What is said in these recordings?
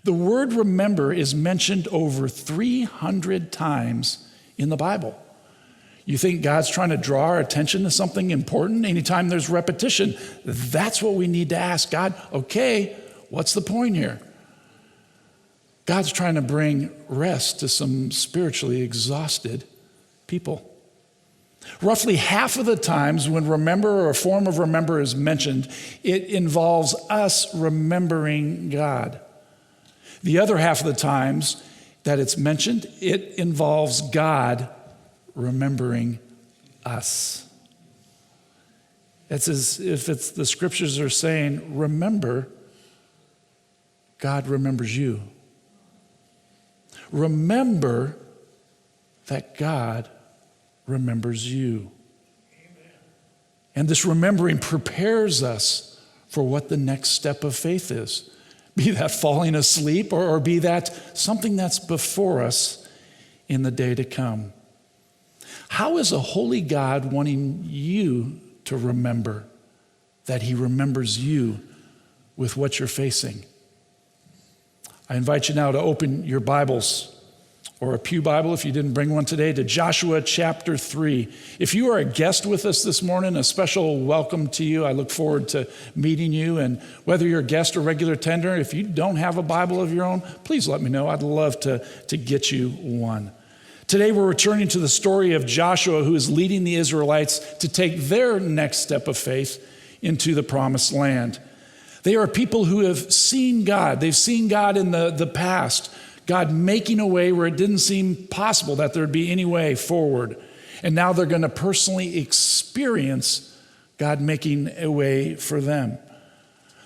The word remember is mentioned over 300 times in the Bible. You think God's trying to draw our attention to something important? Anytime there's repetition, that's what we need to ask God. Okay, what's the point here? God's trying to bring rest to some spiritually exhausted people. Roughly half of the times when remember or a form of remember is mentioned, it involves us remembering God. The other half of the times that it's mentioned, it involves God remembering us. It's as if the scriptures are saying, remember, God remembers you. Remember that God remembers you. Amen. And this remembering prepares us for what the next step of faith is. Be that falling asleep or be that something that's before us in the day to come. How is a holy God wanting you to remember that he remembers you with what you're facing? I invite you now to open your Bibles, or a pew Bible if you didn't bring one today, to Joshua chapter 3. If you are a guest with us this morning, a special welcome to you. I look forward to meeting you. And whether you're a guest or regular attender, if you don't have a Bible of your own, please let me know. I'd love to get you one. Today we're returning to the story of Joshua, who is leading the Israelites to take their next step of faith into the promised land. They are people who have seen God. They've seen God in the past, God making a way where it didn't seem possible that there'd be any way forward. And now they're going to personally experience God making a way for them.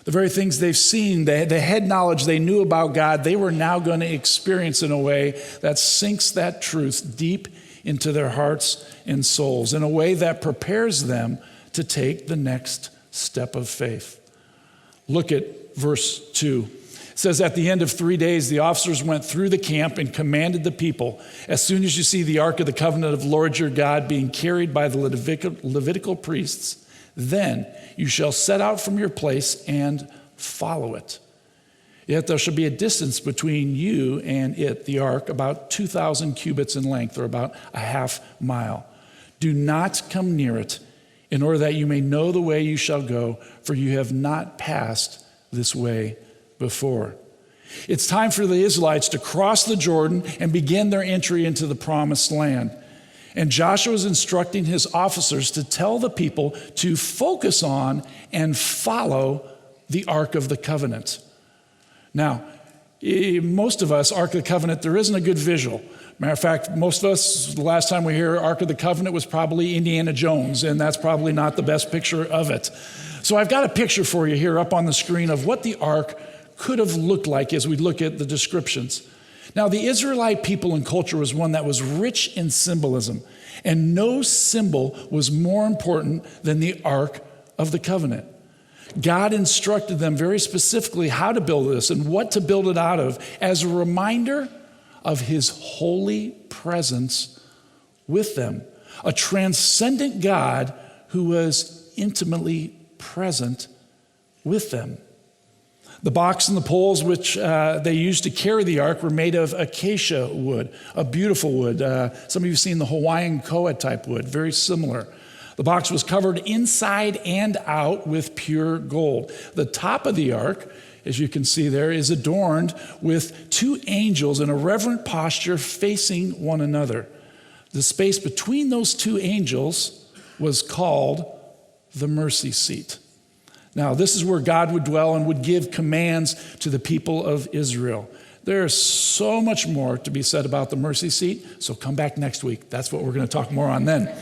The very things they've seen, the head knowledge they knew about God, they were now going to experience in a way that sinks that truth deep into their hearts and souls, in a way that prepares them to take the next step of faith. Look at verse 2. It says, at the end of 3 days, the officers went through the camp and commanded the people, as soon as you see the ark of the covenant of the Lord your God being carried by the Levitical priests, then you shall set out from your place and follow it. Yet there shall be a distance between you and it, the ark, about 2,000 cubits in length, or about a half mile. Do not come near it, in order that you may know the way you shall go, for you have not passed this way before. It's time for the Israelites to cross the Jordan and begin their entry into the promised land. And Joshua is instructing his officers to tell the people to focus on and follow the Ark of the Covenant. Now, most of us, Ark of the Covenant, there isn't a good visual. Matter of fact, most of us, the last time we hear Ark of the Covenant was probably Indiana Jones, and that's probably not the best picture of it. So I've got a picture for you here up on the screen of what the Ark could have looked like as we look at the descriptions. Now, the Israelite people and culture was one that was rich in symbolism, and no symbol was more important than the Ark of the Covenant. God instructed them very specifically how to build this and what to build it out of as a reminder of his holy presence with them, a transcendent God who was intimately present with them. The box and the poles which they used to carry the ark were made of acacia wood, a beautiful wood. Some of you have seen the Hawaiian koa type wood, very similar. The box was covered inside and out with pure gold. The top of the ark, as you can see there, is adorned with two angels in a reverent posture facing one another. The space between those two angels was called the mercy seat. Now, this is where God would dwell and would give commands to the people of Israel. There is so much more to be said about the mercy seat, so come back next week. That's what we're going to talk more on then.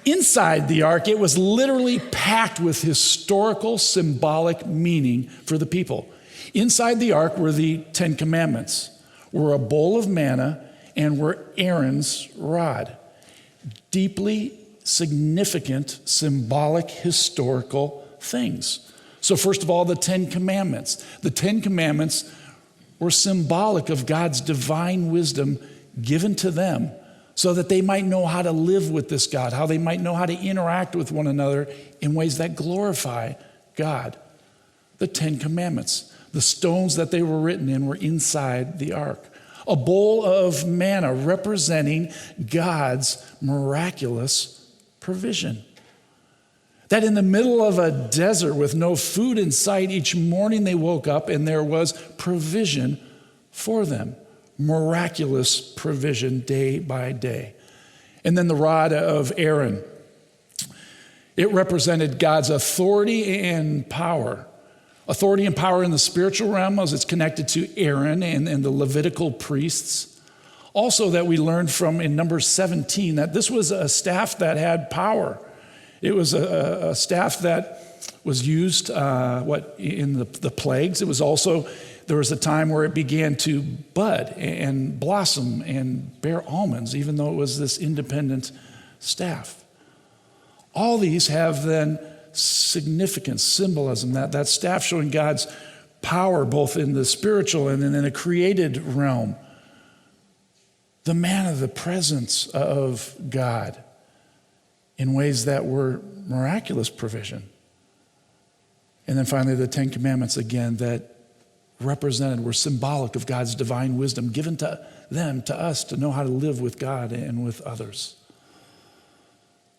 Inside the ark, it was literally packed with historical, symbolic meaning for the people. Inside the ark were the 10 Commandments, were a bowl of manna, and were Aaron's rod. Deeply significant, symbolic, historical things. So first of all, the 10 Commandments. The 10 Commandments were symbolic of God's divine wisdom given to them so that they might know how to live with this God, how they might know how to interact with one another in ways that glorify God. The 10 Commandments. The stones that they were written in were inside the ark. A bowl of manna representing God's miraculous provision. That in the middle of a desert with no food in sight, each morning they woke up and there was provision for them. Miraculous provision day by day. And then the rod of Aaron. It represented God's authority and power. Authority and power in the spiritual realm as it's connected to Aaron and the Levitical priests. Also that we learned from in Numbers 17 that this was a staff that had power. It was a staff that was used in the plagues. It was also, there was a time where it began to bud and blossom and bear almonds, even though it was this independent staff. All these have then significant symbolism, that staff showing God's power both in the spiritual and in the created realm. The manna, the presence of God in ways that were miraculous provision. And then finally, the Ten Commandments again that represented, were symbolic of God's divine wisdom given to them, to us, to know how to live with God and with others.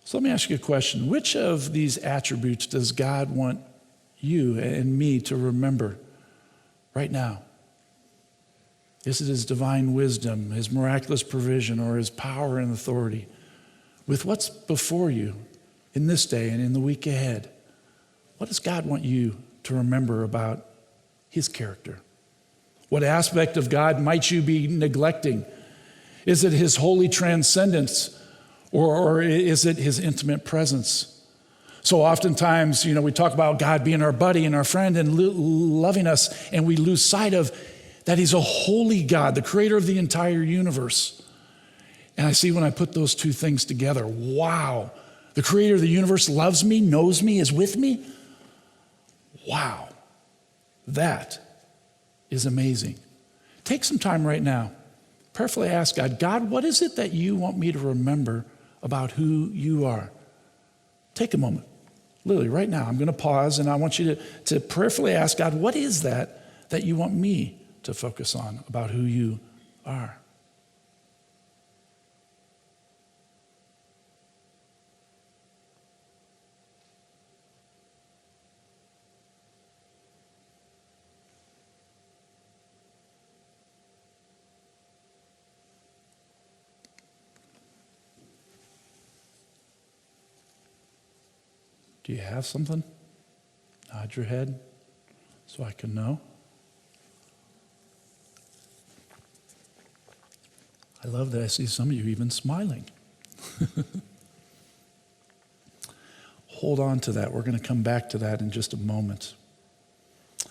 So let me ask you a question. Which of these attributes does God want you and me to remember right now? Is it his divine wisdom, his miraculous provision, or his power and authority? With what's before you in this day and in the week ahead, what does God want you to remember about his character? What aspect of God might you be neglecting? Is it his holy transcendence? Or is it his intimate presence? So oftentimes, we talk about God being our buddy and our friend and loving us, and we lose sight of that he's a holy God, the creator of the entire universe. And I see when I put those two things together, wow, the creator of the universe loves me, knows me, is with me. Wow, that is amazing. Take some time right now. Prayerfully ask God, God, what is it that you want me to remember about who you are? Take a moment. Literally, right now, I'm going to pause and I want you to prayerfully ask God, what is that you want me to focus on about who you are? Do you have something? Nod your head so I can know. I love that I see some of you even smiling. Hold on to that. We're going to come back to that in just a moment.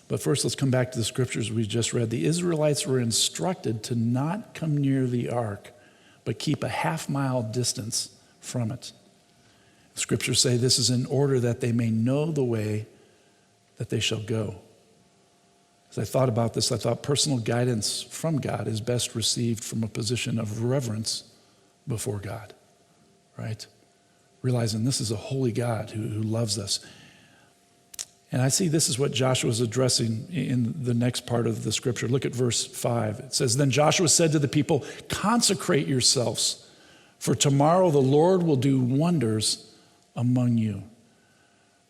But first, let's come back to the scriptures we just read. The Israelites were instructed to not come near the ark, but keep a half-mile distance from it. Scriptures say this is in order that they may know the way that they shall go. As I thought about this, I thought personal guidance from God is best received from a position of reverence before God, right? Realizing this is a holy God who loves us. And I see this is what Joshua is addressing in the next part of the scripture. Look at verse 5. It says, Then Joshua said to the people, consecrate yourselves, for tomorrow the Lord will do wonders among you.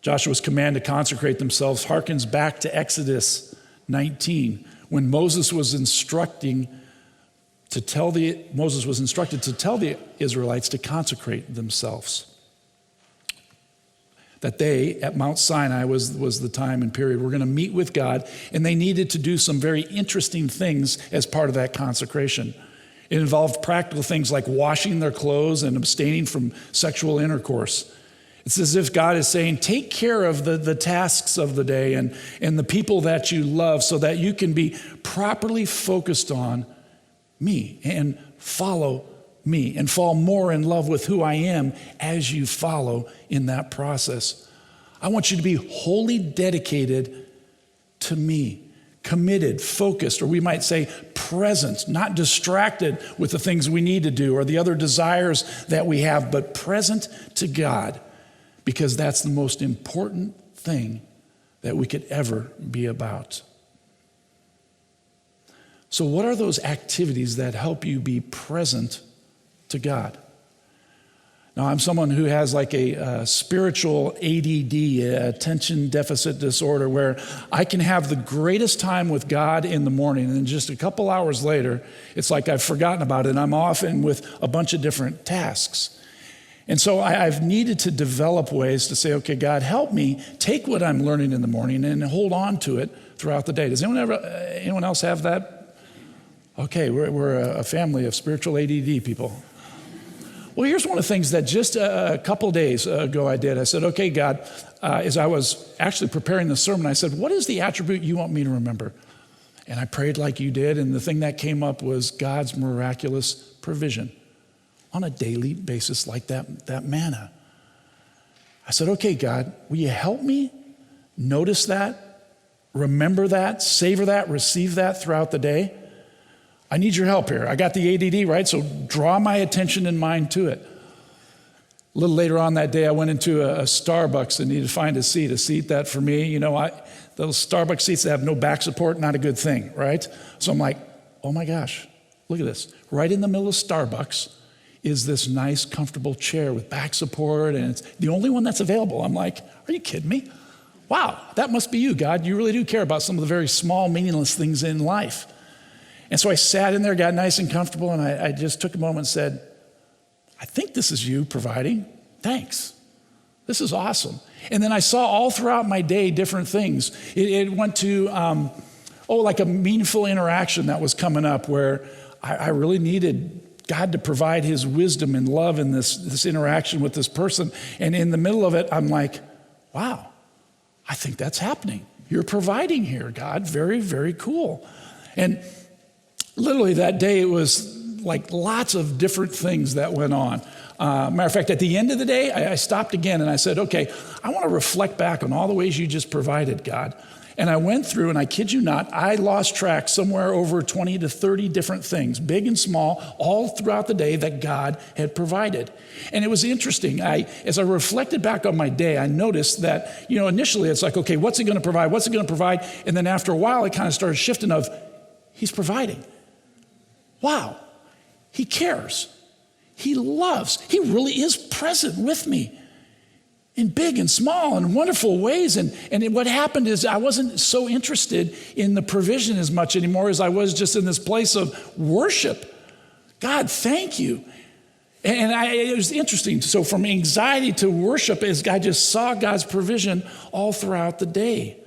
Joshua's command to consecrate themselves harkens back to Exodus 19, when Moses was instructed to tell the Israelites to consecrate themselves. That they, at Mount Sinai was the time and period, were going to meet with God, and they needed to do some very interesting things as part of that consecration. It involved practical things like washing their clothes and abstaining from sexual intercourse. It's as if God is saying, take care of the tasks of the day and the people that you love so that you can be properly focused on me and follow me and fall more in love with who I am as you follow in that process. I want you to be wholly dedicated to me, committed, focused, or we might say present, not distracted with the things we need to do or the other desires that we have, but present to God. Because that's the most important thing that we could ever be about. So what are those activities that help you be present to God? Now, I'm someone who has like a spiritual ADD, attention deficit disorder, where I can have the greatest time with God in the morning, and then just a couple hours later, it's like I've forgotten about it, and I'm off and with a bunch of different tasks. And so I've needed to develop ways to say, okay, God, help me take what I'm learning in the morning and hold on to it throughout the day. Does anyone else have that? Okay, we're a family of spiritual ADD people. Well, here's one of the things that just a couple days ago I did. I said, okay, God, as I was actually preparing the sermon, I said, what is the attribute you want me to remember? And I prayed like you did, and the thing that came up was God's miraculous provision on a daily basis, like that manna. I said, okay, God, will you help me notice that, remember that, savor that, receive that throughout the day? I need your help here. I got the ADD, right? So draw my attention and mind to it. A little later on that day, I went into a Starbucks and needed to find a seat that for me, those Starbucks seats that have no back support, not a good thing, right? So I'm like, oh my gosh, look at this. Right in the middle of Starbucks is this nice, comfortable chair with back support, and it's the only one that's available. I'm like, are you kidding me? Wow, that must be you, God. You really do care about some of the very small, meaningless things in life. And so I sat in there, got nice and comfortable, and I just took a moment and said, I think this is you providing. Thanks. This is awesome. And then I saw all throughout my day different things. It went to, like a meaningful interaction that was coming up where I really needed God to provide his wisdom and love in this interaction with this person. And in the middle of it, I'm like, wow, I think that's happening. You're providing here, God. Very, very cool. And literally that day, it was like lots of different things that went on. Matter of fact, at the end of the day, I stopped again and I said, okay, I want to reflect back on all the ways you just provided, God. And I went through, and I kid you not, I lost track somewhere over 20 to 30 different things, big and small, all throughout the day that God had provided. And it was interesting. As I reflected back on my day, I noticed that, initially it's like, okay, what's he going to provide? What's he going to provide? And then after a while, it kind of started shifting of, he's providing. Wow, he cares. He loves. He really is present with me in big and small and wonderful ways. And what happened is I wasn't so interested in the provision as much anymore as I was just in this place of worship. God, thank you. And it was interesting. So from anxiety to worship, as I just saw God's provision all throughout the day.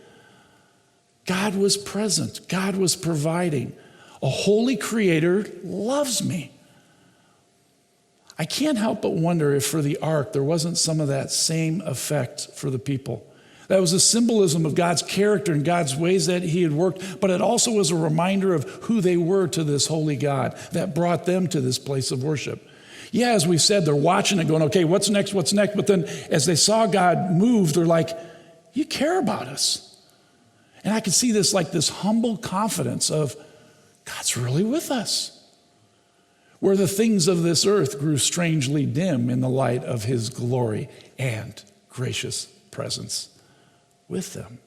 God was present. God was providing. A holy creator loves me. I can't help but wonder if for the ark, there wasn't some of that same effect for the people. That was a symbolism of God's character and God's ways that he had worked, but it also was a reminder of who they were to this holy God that brought them to this place of worship. Yeah, as we said, they're watching and going, okay, what's next? But then as they saw God move, they're like, you care about us. And I could see this like this humble confidence of, God's really with us. Where the things of this earth grew strangely dim in the light of his glory and gracious presence with them.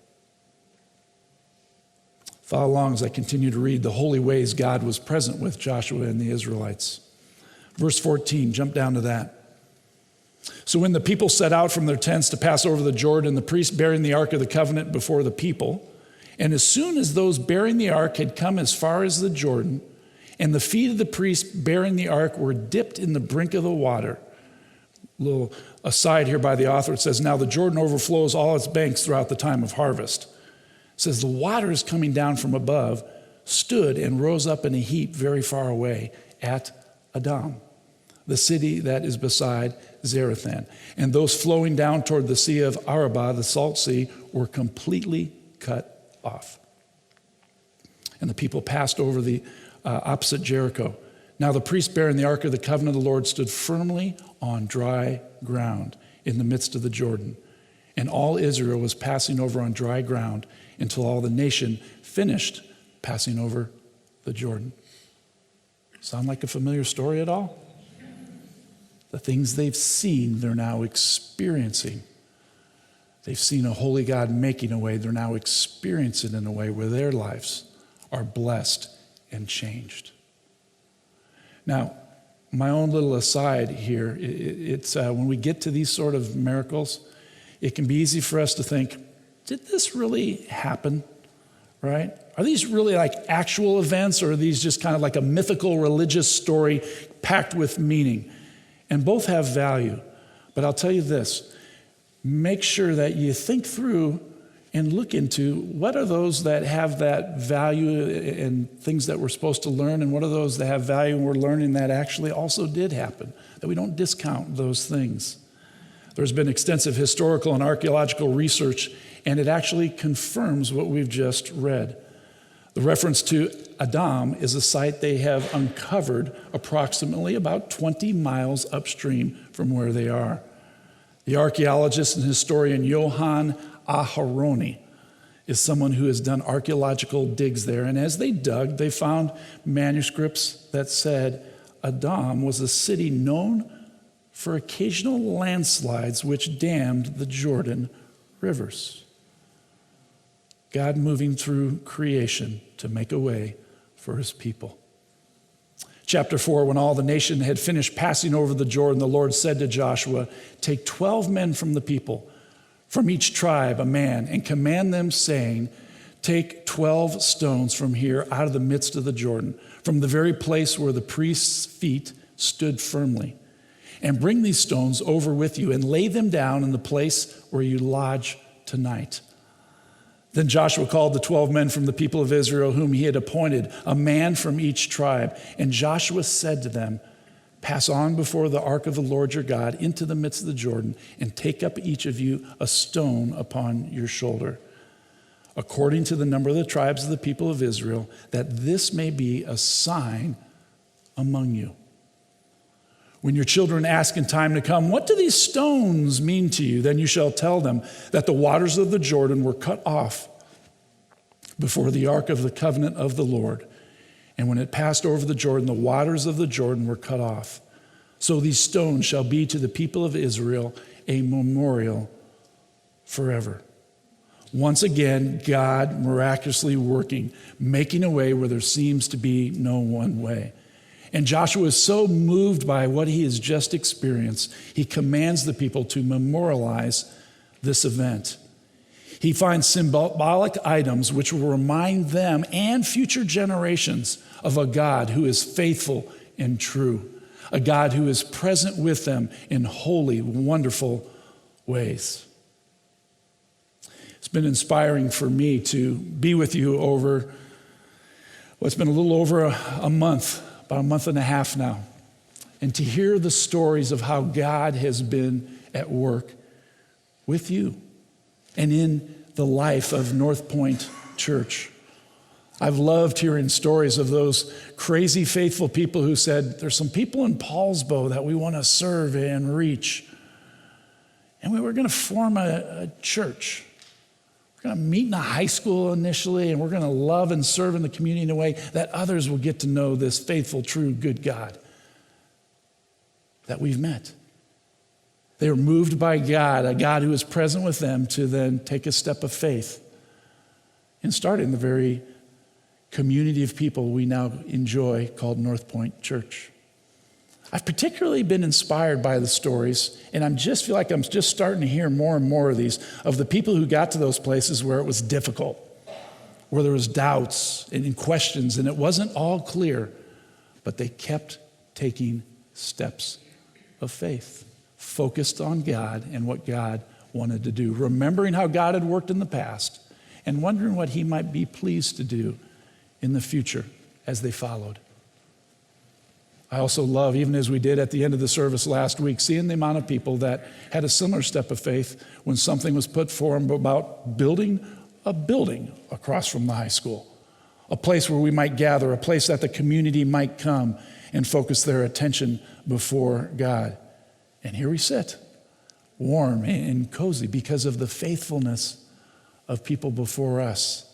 Follow along as I continue to read the holy ways God was present with Joshua and the Israelites. Verse 14, jump down to that. So when the people set out from their tents to pass over the Jordan, the priest bearing the ark of the covenant before the people, and as soon as those bearing the ark had come as far as the Jordan, and the feet of the priest bearing the ark were dipped in the brink of the water. A little aside here by the author, it says, now the Jordan overflows all its banks throughout the time of harvest. It says the waters coming down from above stood and rose up in a heap very far away at Adam, the city that is beside Zarethan. And those flowing down toward the sea of Arabah, the salt sea, were completely cut off. And the people passed over the opposite Jericho. Now the priest bearing the ark of the covenant of the Lord stood firmly on dry ground in the midst of the Jordan. And all Israel was passing over on dry ground until all the nation finished passing over the Jordan. Sound like a familiar story at all? The things they've seen, they're now experiencing. They've seen a holy God making a way. They're now experiencing in a way where their lives are blessed and changed. Now, my own little aside here, it's when we get to these sort of miracles, it can be easy for us to think, did this really happen, right? Are these really like actual events, or are these just kind of like a mythical religious story packed with meaning? And both have value. But I'll tell you this, make sure that you think through and look into what are those that have that value and things that we're supposed to learn, and what are those that have value and we're learning that actually also did happen, that we don't discount those things. There's been extensive historical and archaeological research, and it actually confirms what we've just read. The reference to Adam is a site they have uncovered approximately about 20 miles upstream from where they are. The archaeologist and historian Johann Aharoni is someone who has done archaeological digs there. And as they dug, they found manuscripts that said Adam was a city known for occasional landslides which dammed the Jordan rivers. God moving through creation to make a way for his people. Chapter 4, when all the nation had finished passing over the Jordan, the Lord said to Joshua, "Take 12 men from the people, from each tribe a man, and command them, saying, take 12 stones from here out of the midst of the Jordan, from the very place where the priest's feet stood firmly, and bring these stones over with you and lay them down in the place where you lodge tonight." Then Joshua called the 12 men from the people of Israel whom he had appointed, a man from each tribe. And Joshua said to them, "Pass on before the ark of the Lord your God into the midst of the Jordan, and take up each of you a stone upon your shoulder, according to the number of the tribes of the people of Israel, that this may be a sign among you. When your children ask in time to come, 'What do these stones mean to you?' then you shall tell them that the waters of the Jordan were cut off before the ark of the covenant of the Lord. And when it passed over the Jordan, the waters of the Jordan were cut off. So these stones shall be to the people of Israel a memorial forever." Once again, God miraculously working, making a way where there seems to be no one way. And Joshua is so moved by what he has just experienced, he commands the people to memorialize this event. He finds symbolic items which will remind them and future generations of a God who is faithful and true, a God who is present with them in holy, wonderful ways. It's been inspiring for me to be with you over what's been a little over a month, about a month and a half now, and to hear the stories of how God has been at work with you and in the life of North Point Church. I've loved hearing stories of those crazy faithful people who said, "There's some people in Paulsbo that we want to serve and reach. And we were going to form a church. We're going to meet in a high school initially, and we're going to love and serve in the community in a way that others will get to know this faithful, true, good God that we've met." They were moved by God, a God who is present with them, to then take a step of faith and start in the very community of people we now enjoy called North Point Church. I've particularly been inspired by the stories, and I just feel like I'm just starting to hear more and more of these, of the people who got to those places where it was difficult, where there was doubts and questions, and it wasn't all clear, but they kept taking steps of faith, focused on God and what God wanted to do, remembering how God had worked in the past and wondering what he might be pleased to do in the future as they followed. I also love, even as we did at the end of the service last week, seeing the amount of people that had a similar step of faith when something was put for them about building a building across from the high school, a place where we might gather, a place that the community might come and focus their attention before God. And here we sit, warm and cozy because of the faithfulness of people before us,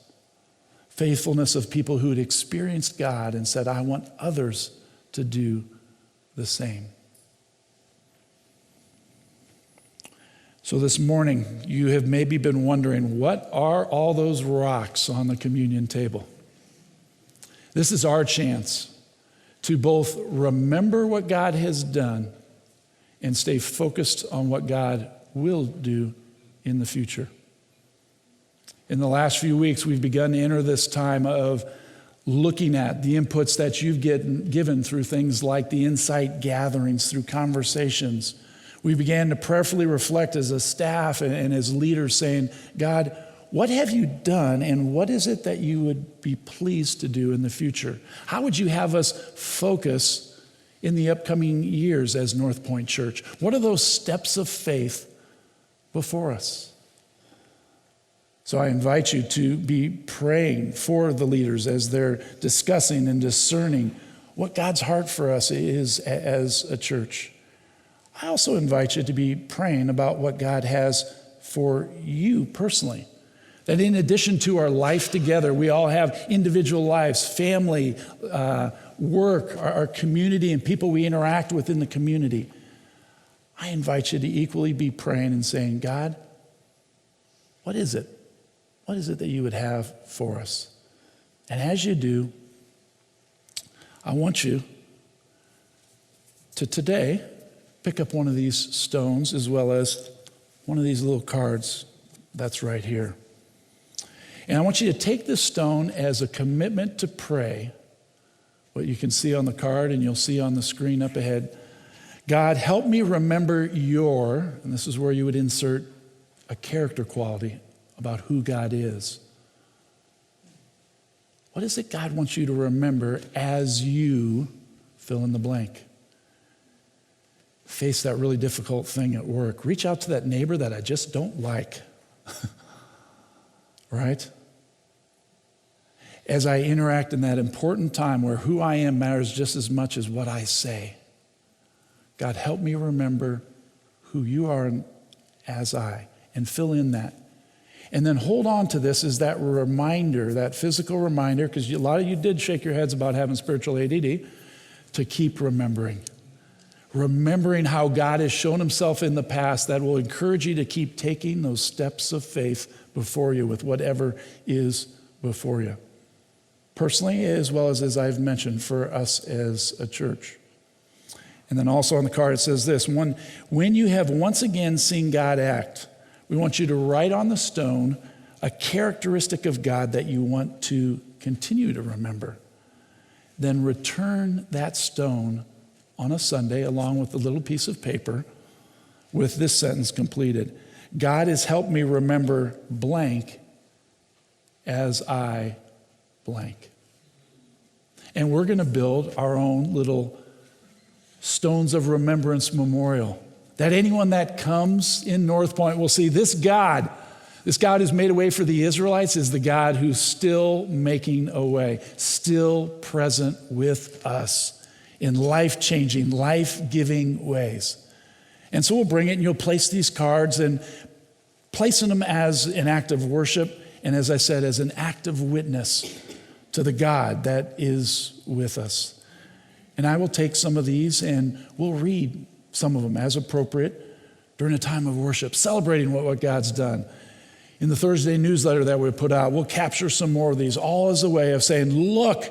faithfulness of people who had experienced God and said, "I want others to do the same." So this morning, you have maybe been wondering, what are all those rocks on the communion table? This is our chance to both remember what God has done and stay focused on what God will do in the future. In the last few weeks, we've begun to enter this time of looking at the inputs that you've given through things like the insight gatherings, through conversations. We began to prayerfully reflect as a staff and as leaders, saying, God, what have you done, and what is it that you would be pleased to do in the future? How would you have us focus in the upcoming years as North Point Church? What are those steps of faith before us? So I invite you to be praying for the leaders as they're discussing and discerning what God's heart for us is as a church. I also invite you to be praying about what God has for you personally. That in addition to our life together, we all have individual lives, family, work, our community, and people we interact with in the community. I invite you to equally be praying and saying, God, what is it? What is it that you would have for us? And as you do, I want you to today pick up one of these stones as well as one of these little cards that's right here. And I want you to take this stone as a commitment to pray, what you can see on the card and you'll see on the screen up ahead. God, help me remember your, and this is where you would insert a character quality about who God is. What is it God wants you to remember as you fill in the blank? Face that really difficult thing at work. Reach out to that neighbor that I just don't like. Right? As I interact in that important time where who I am matters just as much as what I say. God, help me remember who you are as I, and fill in that. And then hold on to this as that reminder, that physical reminder, because a lot of you did shake your heads about having spiritual ADD, to keep remembering. Remembering how God has shown himself in the past, that will encourage you to keep taking those steps of faith before you with whatever is before you. Personally, as well as I've mentioned, for us as a church. And then also on the card it says this, when you have once again seen God act, we want you to write on the stone a characteristic of God that you want to continue to remember. Then return that stone on a Sunday along with a little piece of paper with this sentence completed. God has helped me remember blank as I blank. And we're going to build our own little stones of remembrance memorial, that anyone that comes in North Point will see this God who's made a way for the Israelites is the God who's still making a way, still present with us in life-changing, life-giving ways. And so we'll bring it and you'll place these cards and placing them as an act of worship and, as I said, as an act of witness to the God that is with us. And I will take some of these and we'll read some of them as appropriate during a time of worship, celebrating what God's done. In the Thursday newsletter that we put out, we'll capture some more of these, all as a way of saying, look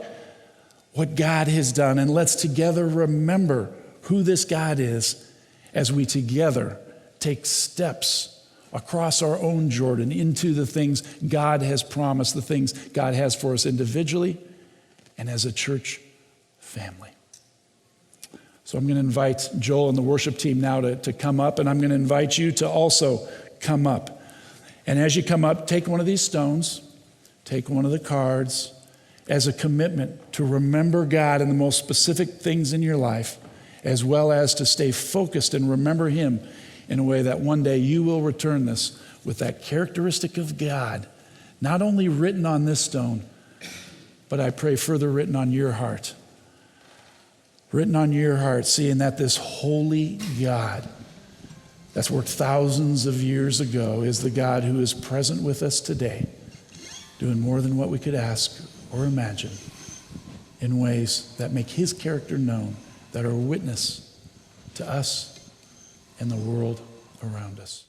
what God has done, and let's together remember who this God is as we together take steps across our own Jordan into the things God has promised, the things God has for us individually and as a church family. So I'm going to invite Joel and the worship team now to come up, and I'm going to invite you to also come up. And as you come up, take one of these stones, take one of the cards as a commitment to remember God and the most specific things in your life, as well as to stay focused and remember him in a way that one day you will return this with that characteristic of God, not only written on this stone, but I pray further written on your heart. Written on your heart, seeing that this holy God that's worked thousands of years ago is the God who is present with us today, doing more than what we could ask or imagine in ways that make his character known, that are a witness to us and the world around us.